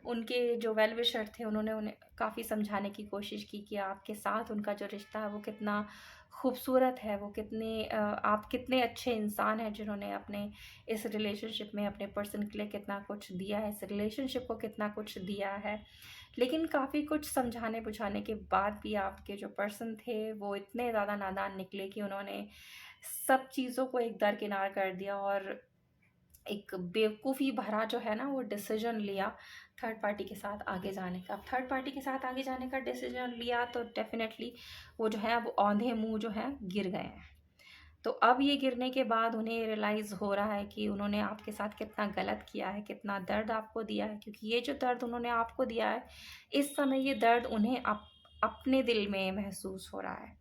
A: उनके जो वेल विशर थे उन्होंने उन्हें काफ़ी समझाने की कोशिश की कि आपके साथ उनका जो रिश्ता है वो कितना खूबसूरत है, वो आप कितने अच्छे इंसान हैं जिन्होंने अपने इस रिलेशनशिप में अपने पर्सन के लिए कितना कुछ दिया है, इस रिलेशनशिप को कितना कुछ दिया है। लेकिन काफ़ी कुछ समझाने बुझाने के बाद भी आपके जो पर्सन थे वो इतने ज़्यादा नादान निकले कि उन्होंने सब चीज़ों को एक दरकिनार कर दिया, और एक बेवकूफ़ी भरा जो है ना वो डिसीजन लिया थर्ड पार्टी के साथ आगे जाने का। अब थर्ड पार्टी के साथ आगे जाने का डिसीजन लिया तो डेफ़िनेटली वो जो है अब औंधे मुँह जो हैं गिर गए हैं। तो अब ये गिरने के बाद उन्हें रियलाइज़ हो रहा है कि उन्होंने आपके साथ कितना गलत किया है, कितना दर्द आपको दिया है, क्योंकि ये जो दर्द उन्होंने आपको दिया है, इस समय ये दर्द उन्हें अपने दिल में महसूस हो रहा है।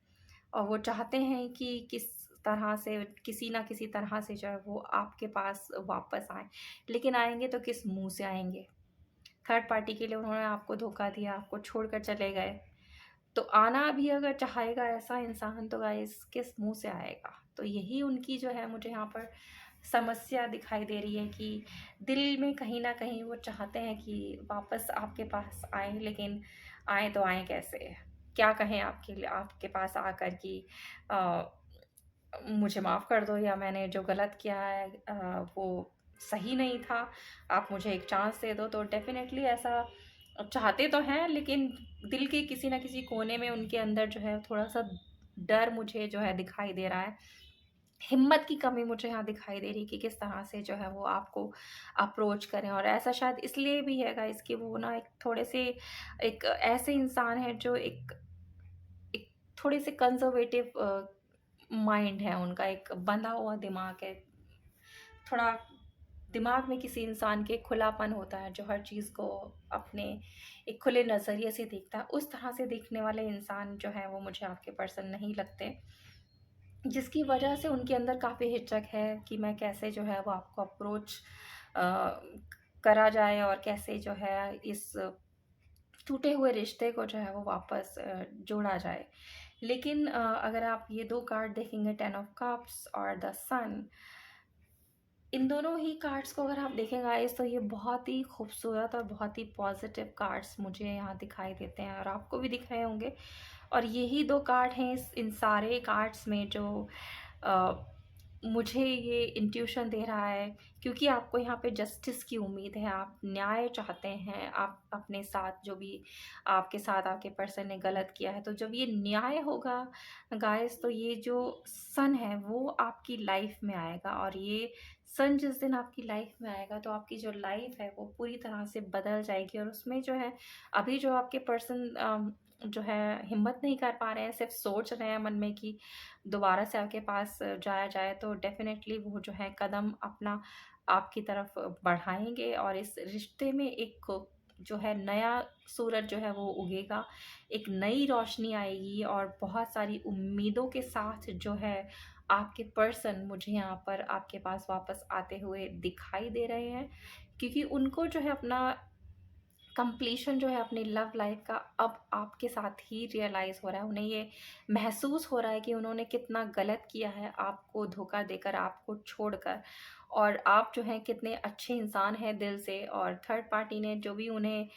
A: और वो चाहते हैं कि किसी न किसी तरह से जो है वो आपके पास वापस आएँ। लेकिन आएँगे तो किस मुँह से आएँगे? थर्ड पार्टी के लिए उन्होंने आपको धोखा दिया, आपको छोड़कर चले गए, तो आना भी अगर चाहेगा ऐसा इंसान तो गाइस किस मुंह से आएगा। तो यही उनकी जो है मुझे यहाँ पर समस्या दिखाई दे रही है कि दिल में कहीं ना कहीं वो चाहते हैं कि वापस आपके पास आए, लेकिन आए तो आए कैसे, क्या कहें आपके लिए, आपके पास आकर कि अ, मुझे माफ़ कर दो, या मैंने जो गलत किया है वो सही नहीं था, आप मुझे एक चांस दे दो। तो डेफिनेटली ऐसा चाहते तो हैं, लेकिन दिल के किसी ना किसी कोने में उनके अंदर जो है थोड़ा सा डर मुझे जो है दिखाई दे रहा है। हिम्मत की कमी मुझे यहाँ दिखाई दे रही कि किस तरह से जो है वो आपको अप्रोच करें। और ऐसा शायद इसलिए भी है गाइस कि वो ना एक थोड़े से एक ऐसे इंसान है जो एक एक थोड़े से कंजर्वेटिव माइंड है उनका, एक बंधा हुआ दिमाग है। थोड़ा दिमाग में किसी इंसान के खुलापन होता है जो हर चीज़ को अपने एक खुले नज़रिए से देखता है, उस तरह से देखने वाले इंसान जो है वो मुझे आपके पर्सन नहीं लगते, जिसकी वजह से उनके अंदर काफ़ी हिचक है कि मैं कैसे जो है वो आपको अप्रोच करा जाए और कैसे जो है इस टूटे हुए रिश्ते को जो है वो वापस जोड़ा जाए। लेकिन अगर आप ये 2 कार्ड देखेंगे, 10 ऑफ कप्स और द सन, इन दोनों ही कार्ड्स को अगर आप देखें गाइस तो ये बहुत ही खूबसूरत और बहुत ही पॉजिटिव कार्ड्स मुझे यहाँ दिखाई देते हैं और आपको भी दिख रहे होंगे। और यही 2 कार्ड हैं इन सारे कार्ड्स में जो अ, मुझे ये इंट्यूशन दे रहा है, क्योंकि आपको यहाँ पे जस्टिस की उम्मीद है, आप न्याय चाहते हैं, आप अपने साथ जो भी आपके साथ आपके पर्सन ने गलत किया है, तो जब ये न्याय होगा गाइस तो ये जो सन है वो आपकी लाइफ में आएगा। और ये सन जिस दिन आपकी लाइफ में आएगा तो आपकी जो लाइफ है वो पूरी तरह से बदल जाएगी। और उसमें जो है अभी जो आपके पर्सन जो है हिम्मत नहीं कर पा रहे हैं, सिर्फ सोच रहे हैं मन में कि दोबारा से आपके पास जाया जाए, तो डेफिनेटली वो जो है कदम अपना आपकी तरफ बढ़ाएंगे और इस रिश्ते में एक जो है नया सूरज जो है वो उगेगा, एक नई रोशनी आएगी और बहुत सारी उम्मीदों के साथ जो है आपके पर्सन मुझे यहाँ पर आपके पास वापस आते हुए दिखाई दे रहे हैं, क्योंकि उनको जो है अपना कंप्लीशन जो है अपनी लव लाइफ का अब आपके साथ ही रियलाइज़ हो रहा है। उन्हें ये महसूस हो रहा है कि उन्होंने कितना गलत किया है आपको धोखा देकर, आपको छोड़कर, और आप जो हैं कितने अच्छे इंसान हैं दिल से। और थर्ड पार्टी ने जो भी उन्हें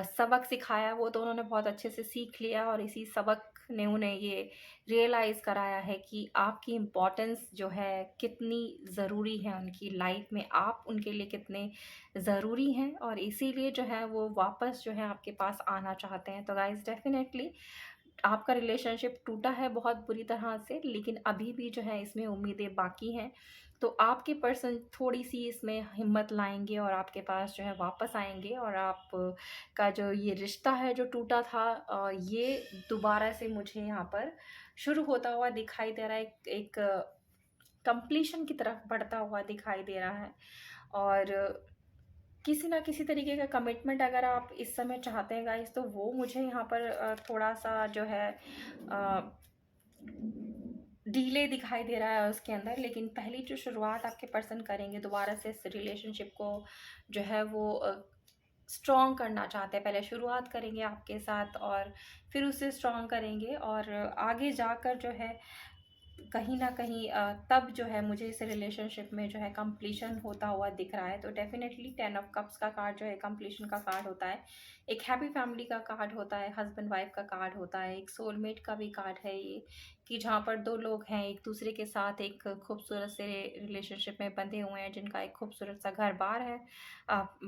A: सबक सिखाया वो तो उन्होंने बहुत अच्छे से सीख लिया, और इसी सबक ने उन्हें ये रियलाइज़ कराया है कि आपकी इम्पोर्टेंस जो है कितनी ज़रूरी है उनकी लाइफ में, आप उनके लिए कितने ज़रूरी हैं, और इसीलिए जो है वो वापस जो है आपके पास आना चाहते हैं। तो गाइज़ डेफ़िनेटली आपका रिलेशनशिप टूटा है बहुत बुरी तरह से, लेकिन अभी भी जो है इसमें उम्मीदें बाकी हैं। तो आपके पर्सन थोड़ी-सी इसमें हिम्मत लाएँगे और आपके पास जो है वापस आएँगे, और आप का जो ये रिश्ता है जो टूटा था ये दोबारा से मुझे यहाँ पर शुरू होता हुआ दिखाई दे रहा है। एक कंप्लीशन की तरफ बढ़ता हुआ दिखाई दे रहा है। और किसी ना किसी तरीके का कमिटमेंट अगर आप इस समय चाहते हैं गाइस तो वो मुझे यहाँ पर थोड़ा-सा जो है डिले दिखाई दे रहा है उसके अंदर। लेकिन पहली जो शुरुआत आपके पर्सन करेंगे दोबारा से इस रिलेशनशिप को जो है वो स्ट्रॉन्ग करना चाहते हैं। पहले शुरुआत करेंगे आपके साथ और फिर उसे स्ट्रॉन्ग करेंगे, और आगे जाकर जो है कहीं न कहीं तब जो है मुझे इस रिलेशनशिप में जो है कंप्लीशन होता हुआ दिख रहा है। तो डेफ़िनेटली 10 ऑफ कप्स का कार्ड जो है कंप्लीशन का कार्ड होता है। एक हैप्पी फैमिली का कार्ड होता है, हस्बैंड वाइफ का कार्ड होता है, एक सोलमेट का भी कार्ड है ये, कि जहाँ पर 2 लोग हैं एक-दूसरे के साथ एक खूबसूरत से रिलेशनशिप में बंधे हुए हैं, जिनका एक खूबसूरत सा घर-बार है।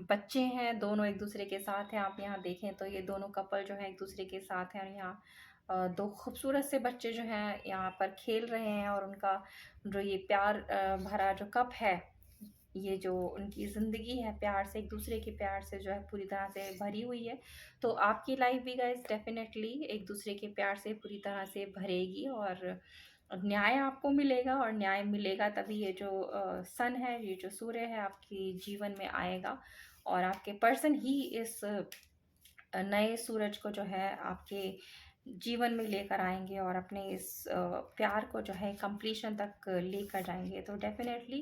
A: बच्चे हैं, दोनों एक-दूसरे के साथ हैं। आप यहाँ देखें तो ये दोनों कपल जो है एक-दूसरे के साथ हैं, और यहाँ 2 खूबसूरत से बच्चे जो हैं यहाँ पर खेल रहे हैं, और उनका जो ये प्यार भरा जो कप है, ये जो उनकी ज़िंदगी है प्यार से, एक-दूसरे के प्यार से जो है पूरी तरह से भरी हुई है। तो आपकी लाइफ़ भी गाइज़ डेफ़िनेटली एक-दूसरे के प्यार से पूरी तरह से भरेगी, और न्याय आपको मिलेगा, और न्याय मिलेगा तभी ये जो सन है, ये जो सूर्य है आपके जीवन में आएगा, और आपके पर्सन ही इस नए सूरज को जो है आपके जीवन में लेकर आएँगे और अपने इस प्यार को जो है कंप्लीशन तक लेकर जाएँगे। तो डेफ़िनेटली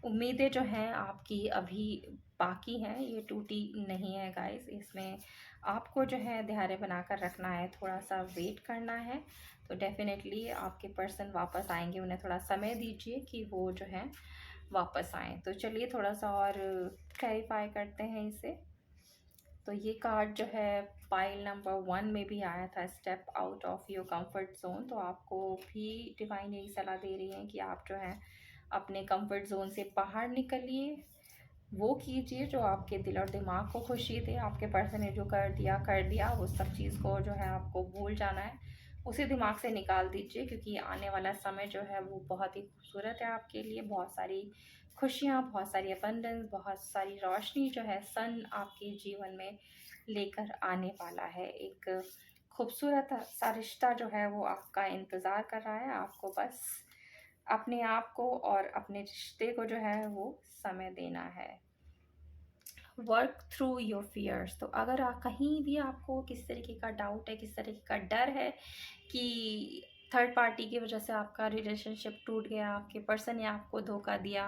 A: उम्मीदें जो हैं आपकी अभी बाकी हैं, ये टूटी नहीं है गाइस। इसमें आपको जो है धैर्य बनाकर रखना है, थोड़ा-सा वेट करना है, तो डेफ़िनेटली आपके पर्सन वापस आएँगे। उन्हें थोड़ा समय दीजिए कि वो जो है वापस आएँ। तो चलिए थोड़ा-सा और क्लैरिफ़ाई करते हैं इसे। तो ये कार्ड जो है पाइल नंबर 1 में भी आया था, step out of your comfort zone. तो आपको भी डिवाइन यही सलाह दे रही है कि आप जो है अपने कंफर्ट ज़ोन से बाहर निकलिए, वो कीजिए जो आपके दिल और दिमाग को खुशी दे। आपके पर्सन ने जो कर दिया, वो सब चीज़ को जो है आपको भूल जाना है, उसे दिमाग से निकाल दीजिए, क्योंकि आने वाला समय जो है वो बहुत ही खूबसूरत है आपके लिए। बहुत सारी खुशियाँ, बहुत सारी अबंडेंस, बहुत सारी रोशनी जो है सन आपके जीवन में लेकर आने वाला है। एक खूबसूरत सा रिश्ता जो है वो आपका इंतज़ार कर रहा है। आपको बस अपने आप को और अपने रिश्ते को जो है वो समय देना है। Work through your fears. तो अगर कहीं भी आपको किस तरीके का डाउट है, किस तरीके का डर है कि थर्ड पार्टी की वजह से आपका रिलेशनशिप टूट गया, आपके पर्सन ने आपको धोखा दिया,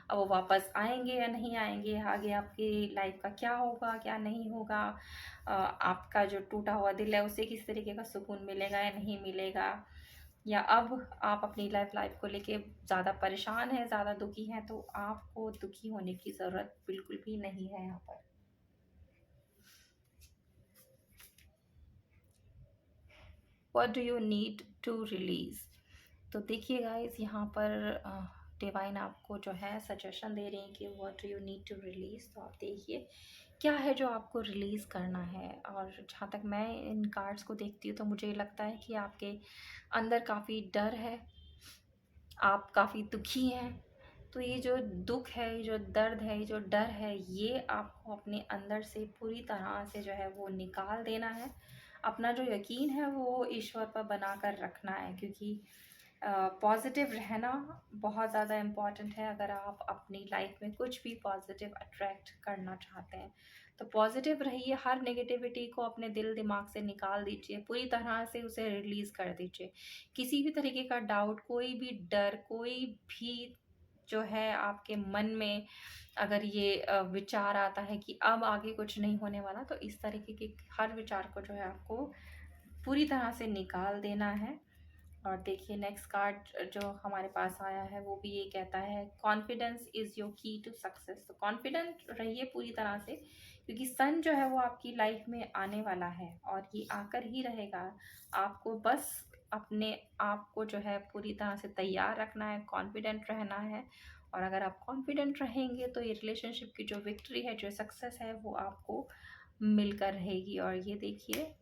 A: अब वो वापस आएंगे या नहीं आएंगे, आगे आपकी लाइफ का क्या होगा क्या नहीं होगा, आपका जो टूटा हुआ दिल है उसे किस तरीके का सुकून मिलेगा या नहीं मिलेगा, या अब आप अपनी लाइफ को लेके ज़्यादा परेशान हैं, ज़्यादा दुखी हैं, तो आपको दुखी होने की ज़रूरत बिल्कुल भी नहीं है यहाँ पर। What do you need to release. तो देखिए गाइस, यहाँ पर डिवाइन आपको जो है सजेशन दे रही हैं कि what do you need to release. तो आप देखिए क्या है जो आपको रिलीज़ करना है। और जहाँ तक मैं इन कार्ड्स को देखती हूँ तो मुझे लगता है कि आपके अंदर काफ़ी डर है, आप काफ़ी दुखी हैं। तो ये जो दुख है, ये जो दर्द है, ये जो डर है, ये आपको अपने अंदर से पूरी तरह से जो है वो निकाल देना है। अपना जो यकीन है वो ईश्वर पर बनाकर रखना है, क्योंकि पॉजिटिव रहना बहुत ज़्यादा इम्पॉर्टेंट है। अगर आप अपनी लाइफ में कुछ भी पॉजिटिव अट्रैक्ट करना चाहते हैं तो पॉजिटिव रहिए। हर नेगेटिविटी को अपने दिल दिमाग से निकाल दीजिए, पूरी तरह से उसे रिलीज़ कर दीजिए। किसी भी तरीके का डाउट, कोई भी डर, कोई भी जो है आपके मन में अगर ये विचार आता है कि अब आगे कुछ नहीं होने वाला, तो इस तरीके के हर विचार को जो है आपको पूरी तरह से निकाल देना है। और देखिए नेक्स्ट कार्ड जो हमारे पास आया है वो भी ये कहता है कॉन्फिडेंस इज़ योर की टू सक्सेस। तो कॉन्फिडेंट रहिए पूरी तरह से, क्योंकि सन जो है वो आपकी लाइफ में आने वाला है और ये आकर ही रहेगा। आपको बस अपने आप को जो है पूरी तरह से तैयार रखना है, कॉन्फिडेंट रहना है। और अगर आप कॉन्फिडेंट रहेंगे तो ये रिलेशनशिप की जो विक्ट्री है, जो सक्सेस है, वो आपको मिलकर रहेगी। और ये देखिए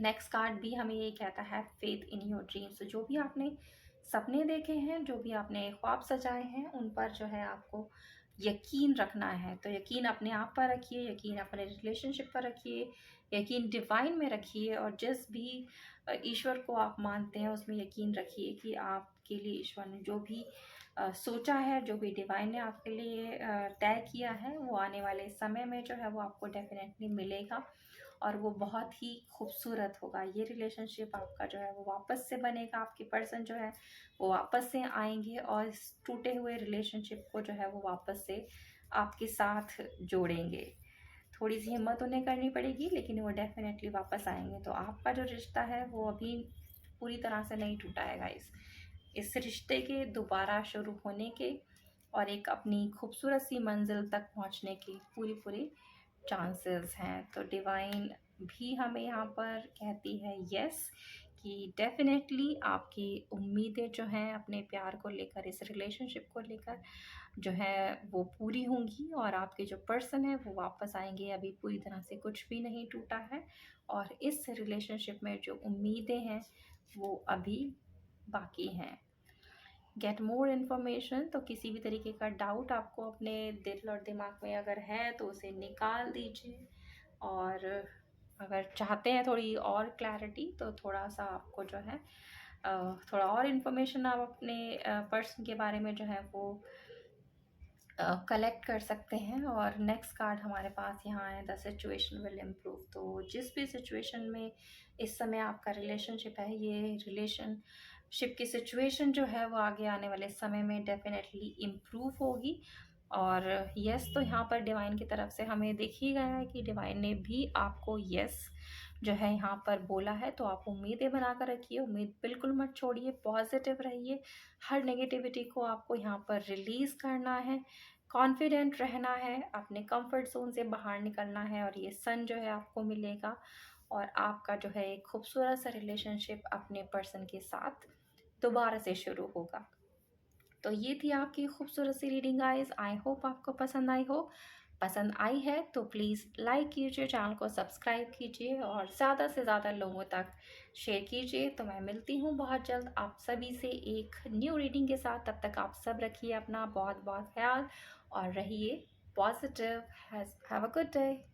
A: नेक्स्ट कार्ड भी हमें ये कहता है फेथ इन योर ड्रीम्स। जो भी आपने सपने देखे हैं, जो भी आपने ख्वाब सजाए हैं, उन पर जो है आपको यकीन रखना है। तो यकीन अपने आप पर रखिए, यकीन अपने रिलेशनशिप पर रखिए, यकीन डिवाइन में रखिए, और जिस भी ईश्वर को आप मानते हैं उसमें यकीन रखिए कि आपके लिए ईश्वर ने जो भी सोचा है, जो भी डिवाइन ने आपके लिए तय किया है, वो आने वाले समय में जो है वो आपको डेफिनेटली मिलेगा और वो बहुत ही खूबसूरत होगा। ये रिलेशनशिप आपका जो है वो वापस से बनेगा, आपके पर्सन जो है वो वापस से आएंगे और इस टूटे हुए रिलेशनशिप को जो है वो वापस से आपके साथ जोड़ेंगे। थोड़ी सी हिम्मत उन्हें करनी पड़ेगी, लेकिन वो डेफिनेटली वापस आएंगे। तो आपका जो रिश्ता है वो अभी पूरी तरह से नहीं टूटा है गाइस। इस रिश्ते के दोबारा शुरू होने के और एक अपनी खूबसूरत सी मंजिल तक पहुंचने की पूरी पूरी चांसेस हैं। तो डिवाइन भी हमें यहाँ पर कहती है यस, कि डेफिनेटली आपकी उम्मीदें जो हैं अपने प्यार को लेकर, इस रिलेशनशिप को लेकर जो है वो पूरी होंगी और आपके जो पर्सन है वो वापस आएंगे। अभी पूरी तरह से कुछ भी नहीं टूटा है और इस रिलेशनशिप में जो उम्मीदें हैं वो अभी बाकी हैं। Get more information. तो किसी भी तरीके का डाउट आपको अपने दिल और दिमाग में अगर है तो उसे निकाल दीजिए। और अगर चाहते हैं थोड़ी और क्लैरिटी तो थोड़ा सा आपको जो है थोड़ा और इन्फॉर्मेशन आप अपने पर्सन के बारे में जो है वो कलेक्ट कर सकते हैं। और नेक्स्ट कार्ड हमारे पास यहाँ है द सिचुएशन विल इम्प्रूव। तो जिस भी सिचुएशन में इस समय आपका रिलेशनशिप है, ये रिलेशनशिप शिप की सिचुएशन जो है वो आगे आने वाले समय में डेफिनेटली इम्प्रूव होगी। और यस, तो यहाँ पर डिवाइन की तरफ से हमें दिख ही गया है कि डिवाइन ने भी आपको यस जो है यहाँ पर बोला है। तो आप उम्मीदें बनाकर रखिए, उम्मीद बिल्कुल मत छोड़िए, पॉजिटिव रहिए। हर नेगेटिविटी को आपको यहाँ पर रिलीज़ करना है, कॉन्फिडेंट रहना है, अपने कंफर्ट जोन से बाहर निकलना है और ये सन जो है आपको मिलेगा और आपका जो है एक खूबसूरत सा रिलेशनशिप अपने पर्सन के साथ दोबारा से शुरू होगा। तो ये थी आपकी खूबसूरत सी रीडिंग गाइस। आई होप आपको पसंद आई हो। पसंद आई है तो प्लीज़ लाइक कीजिए, चैनल को सब्सक्राइब कीजिए और ज़्यादा से ज़्यादा लोगों तक शेयर कीजिए। तो मैं मिलती हूँ बहुत जल्द आप सभी से एक न्यू रीडिंग के साथ। तब तक आप सब रखिए अपना बहुत बहुत ख्याल और रहिए positive. Have a good day.